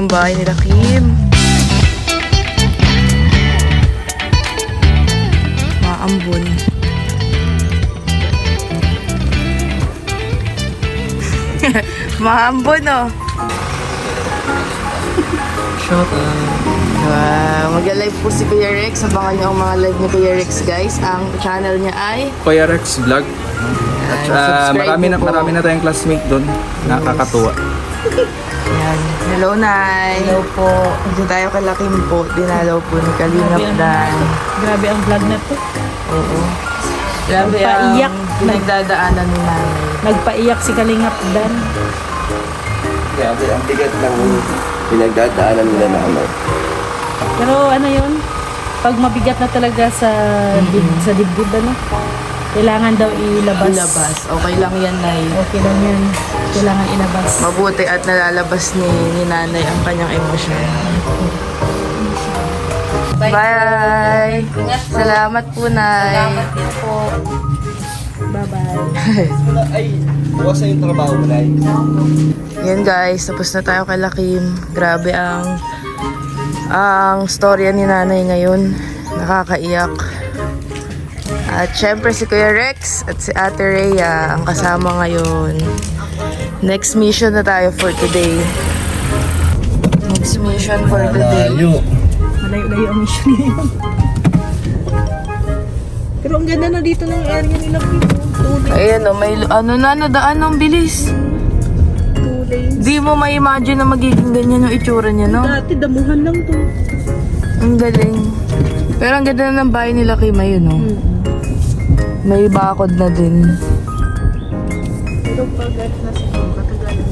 yung bahay nila Kim. Maambon. Maambon, oh. Wow, mag-live po si Kuya Rex. Abangan niyo ang mga live ni Kuya Rex, guys. Ang channel niya ay Kuya Rex Vlog. At marami na tayong classmate doon. Nakakatuwa. Ayan. Hello, Nay. Hello po. Dito tayo kay Lakim po. Dinalaw po ni Kalingap Dan. Grabe ang vlog na to. Oo. Grabe Nagpaiyak. ang pinagdadaanan ni Nanay. Nagpaiyak si Kalingap Dan. Grabe, ang bigat ng pinagdadaanan nila na ano. Pero ano yun? Pag mabigat na talaga sa dibdib, ano? Kailangan daw ilabas. Ilabas. Okay lang yan, Nay. Okay lang yan. Kailangan ilabas. Mabuti at nalalabas ni Nanay ang kanyang emosyon. Bye! Salamat po, Nay. Salamat din po. Bye-bye. Ay, bukas na yung trabaho mo, Nay. Yan, guys. Tapos na tayo kay Lakim. Grabe ang storya ni Nanay ngayon. Nakakaiyak. At syempre si Kuya Rex at si Ate Rhea ang kasama ngayon. Next mission na tayo for today. Next mission for today. Malayo-layo ang mission niya yun. Pero ang ganda na dito ng area nila. Ayan o, may daan ng bilis. 2 lanes. Di mo ma-imagine na magiging ganyan yung itsura niya, no? Dati damuhan lang to. Ang galing. Pero ang ganda na ng bahay nila kay Mayo, no? May bakod na din. Pero pag nasa katagalan mo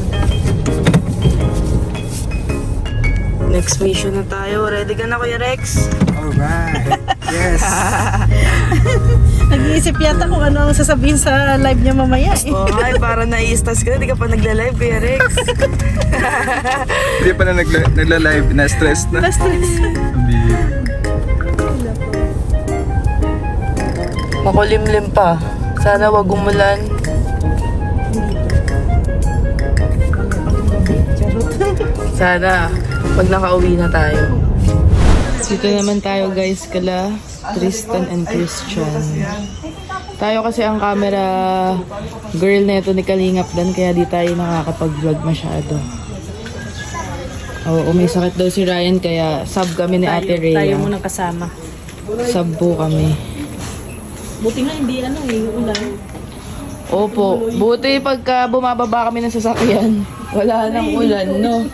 Next mission na tayo. Ready ka na, Kuya Rex? Alright. Yes. Nag-iisip yata kung ano ang sasabihin sa live niya mamaya. Oh, ay, para nai-stas ka na. Di ka pa nagla-live, Kuya Rex. Hindi pa na nagla-live. Na-stress na. Na-stress. Hindi. Makulimlim pa. Sana wag umulan. Sana pag nakauwi na tayo. Dito naman tayo, guys, kala Tristan and Christian. Tayo kasi ang camera girl neto ni Kalingap Dan, kaya di tayo nakakapag-vlog masyado. Oo, may sakit daw si Ryan, kaya sub kami ni Ate Rhea. Tayo munang kasama. Sub po kami. Buti nga hindi ulan. Opo, buti pagka bumababa kami ng sasakyan, wala nang ulan, no?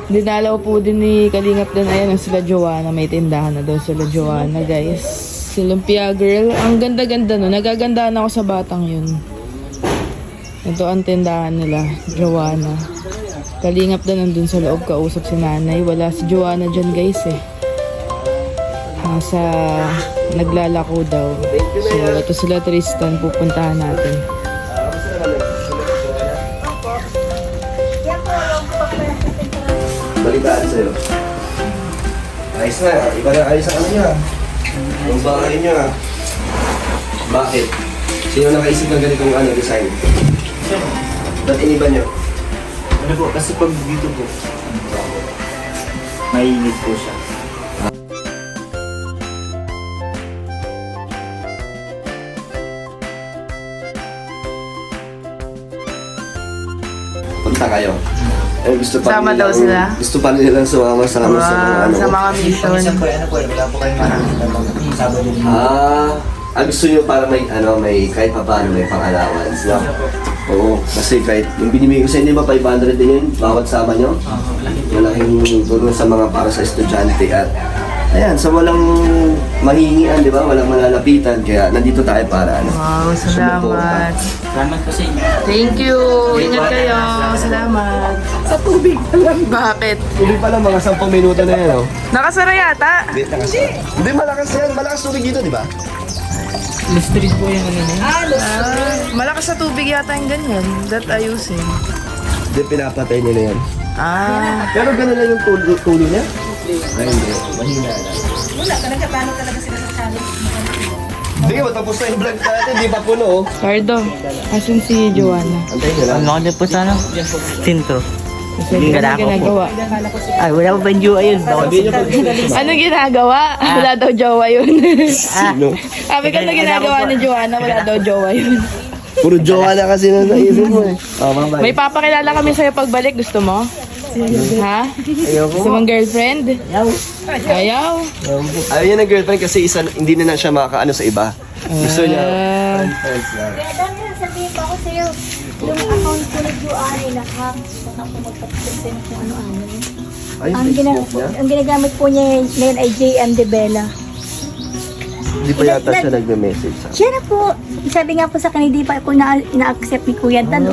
Dinalaw po din ni Kalingap Dan, ayan ang sila Joanna, may tindahan na daw sila Joanna, guys. Si Lumpia Girl, ang ganda-ganda no, nagagandaan ako sa batang yun. Ito ang tindahan nila, Joanna. Kalingap Dan nandun sa loob, kausap si Nanay, wala si Joanna dyan, guys, eh. Nasa naglalako daw. So, ito sila Tristan, pupuntahan natin. Balitaan sa'yo. Ayos na, iba na ayos ang ano niya. Yung bahay niya. Bakit? Sino nakaisip ng ganitong design? Ba't iniba niyo? Ano po, kasi pag dito po, mainit po siya. Punta kayo. Eh, gusto pa Sama nilang- daw sila? Gusto pa nilang sumama sa mga ano. Sa mga mission. Minsan po, ano po, wala po kayo makakita pag Sabado din. Gusto nyo para may kahit pa paano may pang-allowance, no? Oo, kasi kahit yung binibigay ko sa inyo, ba 500 din yun, bawat sama nyo? Malaking tulong sa mga para sa estudyante at ayan, sa walang mahingian, di ba? Walang malalapitan, kaya nandito tayo para Wow, salamat. Salamat po sa inyo. Thank you. Ingat kayo. Salamat. Sa tubig pa lang. Bakit? Tubig pa lang, mga 10 minuto na yan, oh. Nakasara yata. Hindi, malakas yan. Malakas tubig dito, di ba? Mysteries po yung ano na. Malakas sa tubig yata yung ganyan. That ayusin. Hindi, pinapatay niya na yan. Pero gano'n lang yung tulo niya? Ay, hindi. Mahina na. Wala, talaga sila sa challenge. Hindi, matapos na yung vlog natin. Hindi pa puno, oh. Cardo, asan si Joanna? Antayin nyo lang. Ano ka po sa ano? Tinto. Kasi ano ginagawa? Ay, wala pa ba yung jowa yun? Ano ginagawa? Wala daw jowa yun. Sabi ko na ginagawa ni Joanna, wala daw jowa yun. Puro jowa na kasi na naisip mo eh. Bye. May papakilala kami sa'yo pagbalik. Gusto mo? Ha? Ayoko. Gusto mong girlfriend? Ayaw. Ayaw niya ng girlfriend kasi hindi na siya makakaano sa iba. Gusto niya. Friends na. Sabihin ko ako sa'yo, yung account ko na Joanna lahat. Baka po magpapasend kung ano-ano. Ay, Facebook niya? Ang ginagamit po niya ngayon ay JM De Bella. Hindi pa yata siya nagme-message sa Siya na po. Sabi nga po sa akin, hindi pa ako na-accept ni Kuya Dan.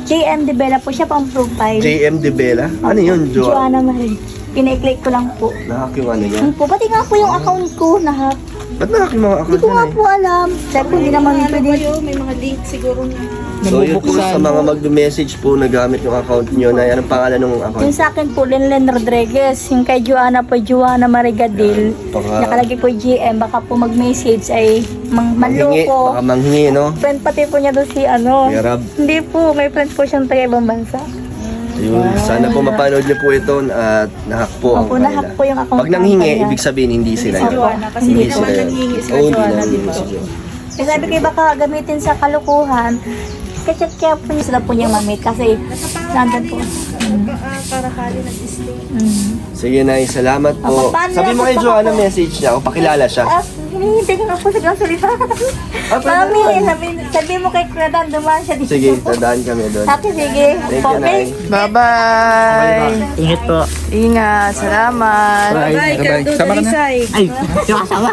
JM De Bella po siya pang profile. JM De Bella? Ano yun, Joanna Marie. Pinay-click ko lang po. Nahack yung ano niya? Yun po, pati nga po yung account ko nahack. Ba't nahack yung mga Hindi account ko nga niya po alam. Sabi ko, hindi naman pwede. May mga link siguro na. So yun po sa mga mag-message po na gamit yung account niyo na anong pangalan ng account? Yung sa akin po, Lenlen Rodriguez. Yung kay Joanna po, Joanna Marigadil. Baka Nakalagay po GM. Baka po mag-message ay manghingi, manloko. baka manghingi, no? Friend pati po niya doon si ano. Yarab. Hindi po, may friend po siyang taga ibang bansa. Ayun, sana po mapanood niyo po ito at nahack po ang Opo, nahack po yung account Pag nanghingi, niya. ibig sabihin hindi sila yun. Kasi Hindi hindi sila naman yun. nanghihingi sila Oo, hindi Joanna, nanghihingi di ba? si Joanna. Kaya sabi ko, baka gamitin sa kalukuhan. Kachat kaya po niya sila po niyang mamit kasi nandun po. Sige na, salamat po. Paano Sabi mo kay naman Joanna ako? message niya o pakilala siya. Hinihintay ko na po sa salita. Mami, sabi mo kay Kradan, dumaan siya dito. Sige, tandaan kami doon. Sabi, sige. Thank you, Nay. Bye-bye. Ingat po. Ingat. Salamat. Bye-bye. Sama ka na. Ay, yung asawa.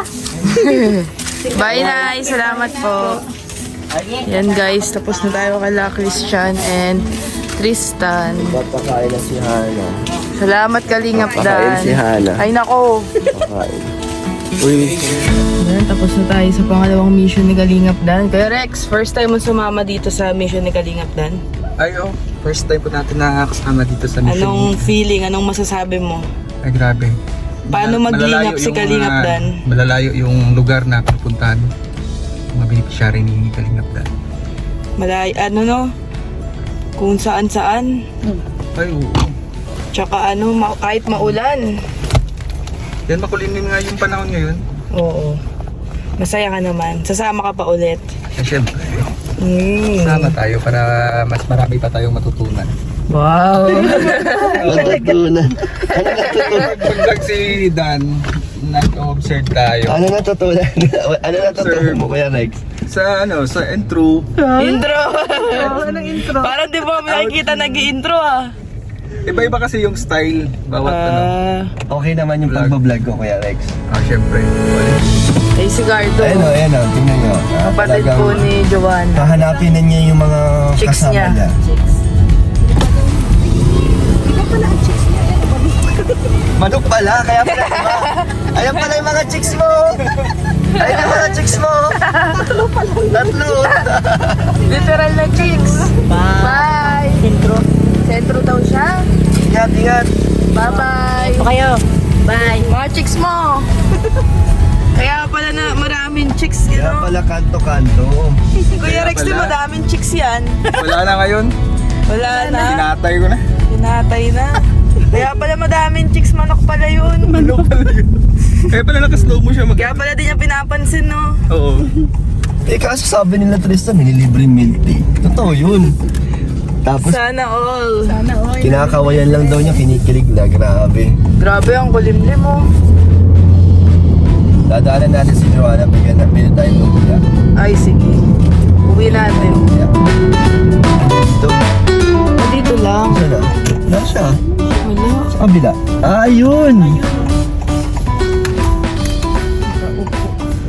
Bye, Nay. Salamat po. Yan guys, tapos na tayo kala Christian and Tristan. Papakain na si Hana. Salamat Kalingap Papakain Dan. si Hana. Ay nako. Papakain. Uy, Yan, tapos na tayo sa pangalawang mission ni Kalingap Dan. Kaya Rex, first time mo sumama dito sa mission ni Kalingap Dan. Ay, oh. First time po natin nakakasama dito sa mission. Anong feeling? Anong masasabi mo? Ay, grabe. Paano maglingap Malalayo si yung, Kalingap Dan? Malalayo yung lugar na pinupuntahan. Mga beneficiary ni Kalingap Dan. Ano no? Kung saan-saan. Ay, oo. Tsaka ano, kahit maulan. Yan, makulimlim nga yung panahon ngayon. Oo. Masaya ka naman. Sasama ka pa ulit. Ay, syempre. Sama tayo para mas marami pa tayong matutunan. Wow. natutunan. Pag si Dan, nag-observe tayo. Ano natutunan? Ano natutunan mo kaya, Rex? Sa intro. Intro. Anong intro? Parang di ba nakikita nag-i-intro ah. Iba-iba kasi yung style. Bawat ano. Okay naman yung pagbablog ko, Kuya Rex. Syempre. Ay, si Gardo. Ayun o, tingnan nyo. Kapatid po ni Joanna. Hahanapin na niya yung mga Chicks kasama niya. niya. Manok pala, kaya pala iba. Ayan pala yung mga chicks mo. Ayan yung mga chicks mo. Tatlo. Literal na chicks. Bye. Sentro. Sentro daw siya. Ingat, ingat. Bye-bye. O kayo. Bye. Mga chicks mo. Kaya pala na maraming chicks, you Kaya know? pala kanto-kanto. Kuya Rex, di pala. madaming chicks yan. Wala na ngayon. Wala na. Tinatay ko na. Pinatay na. Kaya pala madaming chicks, manok pala yun. Ano pala yun? Kaya pala naka-slow mo siya Kaya pala di niya pinapansin, no? Oo. Eh kaso sabi nila Tristan, nililibre milk tea. Totoo yun. Tapos Sana all. kinakawayan lang daw niya, kinikilig na. Grabe. Grabe, ang kulimlim mo. Dadaanan natin si Joanna, bigyan tayo ng kuya. Ay, sige. Uwi natin. Dito. Dito lang. Saan na? Wala siya. Wala. Sa kabila. Ayun!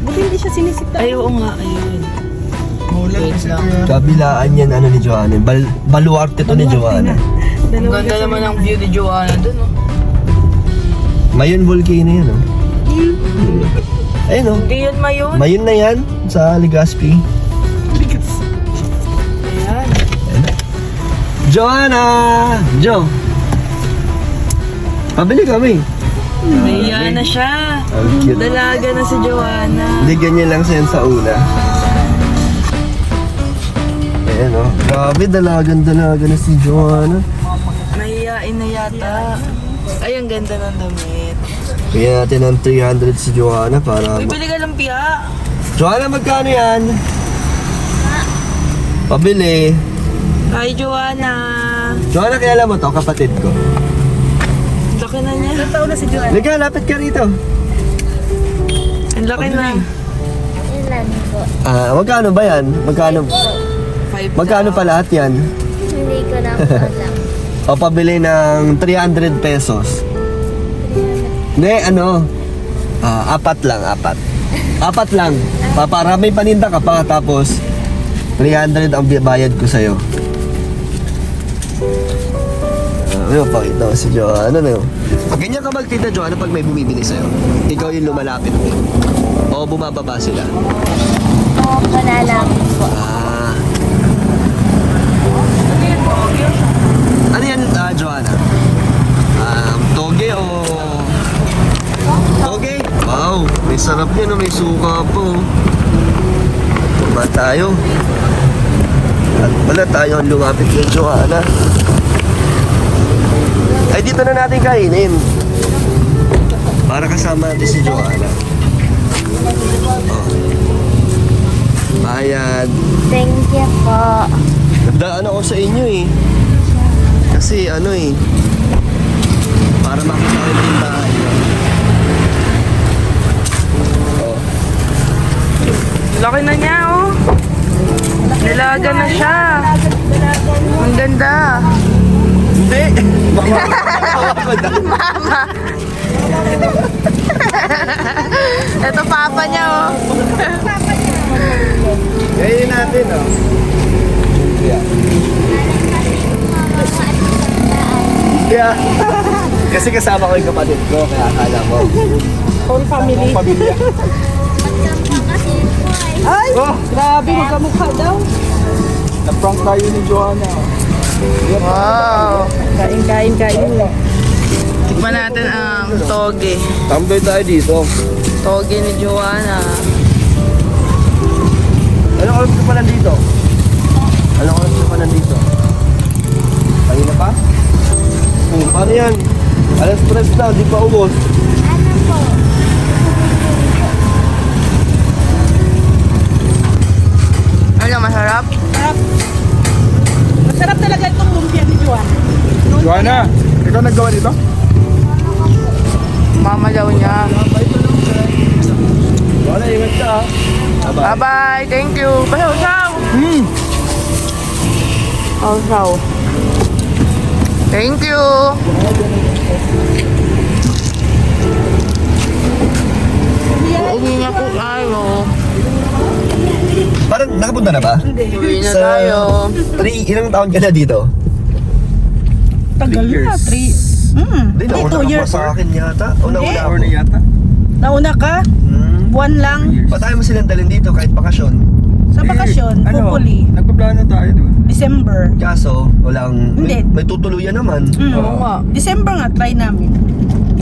Buti hindi siya sinisita. Ay, oo nga. Ayun. Wait lang. Kabilaan yan ano ni Joanna. Baluarte to ni Joanna. Ang ganda naman ang view ni Joanna dun, oh. Mayon volcano yan, oh. Ayun, oh. Hindi yan mayon. Mayon na yan sa Legazpi. Ayan. Joanna! Jo! Pabili kami. Nahiya na siya. Ang cute. Dalaga na si Joanna. Hindi, ganyan lang siya sa una. Ayan, oh. Grabe, dalaga na si Joanna. Nahiya yata. Ay, ang ganda ng damit. Bigyan natin ng 300 si Joanna para... Uy, bili ka ng piya. Joanna, magkano yan? Pabili. Hi, Joanna. Joanna, kilala mo to, kapatid ko. Laki na niya. Ilang taon na si Joanna? Liga, lapit ka rito. Ang laki na. Ilan po? Magkano ba yan? Magkano pa lahat yan? Hindi ko na po alam. O pabili ng 300 pesos. Hindi, apat lang. Apat lang. Para may paninda ka pa, tapos 300 ang bayad ko sa'yo. Ano pa ito si Joanna na yun? Ganyan ka magtita, Joanna, pag may bumibili sa'yo. Ikaw yung lumalapit din. O bumababa sila. Oo, panalangin po. Ano yan, Joanna? Toge o... Toge? Wow, may sarap yan, may suka po. Ba tayo? At wala tayo ang lumapit kay Joanna. Ay, dito na natin kainin. Para kasama natin si Joanna. Bayad. Thank you po. Nagdaan ako sa inyo eh. Kasi para makita ko yung tindahan nyo. Laki na niya, oh. Nilaga na siya. Ang ganda. Hindi! Mama. Ito papa niya, oh. Kainin natin, oh. Yeah. Kasi kasama ko yung kapatid ko, kaya akala mo. Whole family. Pamilya. Ay! Oh! Grabe, magkamukha daw. Na-prank tayo ni Joanna. Wow. Kain. Tikman natin ang toge. Tambay tayo dito. Toge ni Joanna. Anong oras ka pa nandito? Anong oras ka pa nandito? Kanina pa? Paano yan? Alas 3 na, di pa ubos. Ano po? Ano, masarap? Masarap talaga itong lumpia ni Joanna. Joanna, ikaw naggawa dito? Mama daw niya. Wala, ingat ka ah. Bye-bye. Thank you. Pasaw-saw. Pasaw. Thank you. Uuwi na po tayo. Parang nakapunta na ba? Uwi na tayo. Ilang taon ka na dito? Tagal na, 3. Hindi, nauna 2 ka pa years. sa akin yata. Una-una ako. Or na yata? Nauna ka? Buwan lang. Ba't tayo mo silang dalhin dito kahit bakasyon? Sa bakasyon, hopefully. Nagpaplano tayo, di ba? December. Kaso, walang... Hindi. May tutuluyan naman. Oo nga. December nga, try namin.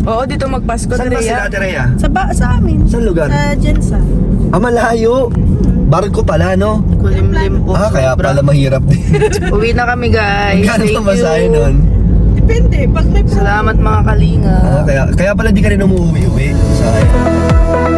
Oo, dito magpasko Saan ba Drea. sila, Terea? Sa amin. Saan lugar? Sa Jensa. Malayo. Barko pala, no? Kulimlim po. Kaya sobra. pala mahirap din. Uwi na kami, guys. Gano'n Thank pa masahe you. nun? Depende. Pag may Salamat mga kalinga. Kaya pala di ka rin umuwi-uwi. Sayang.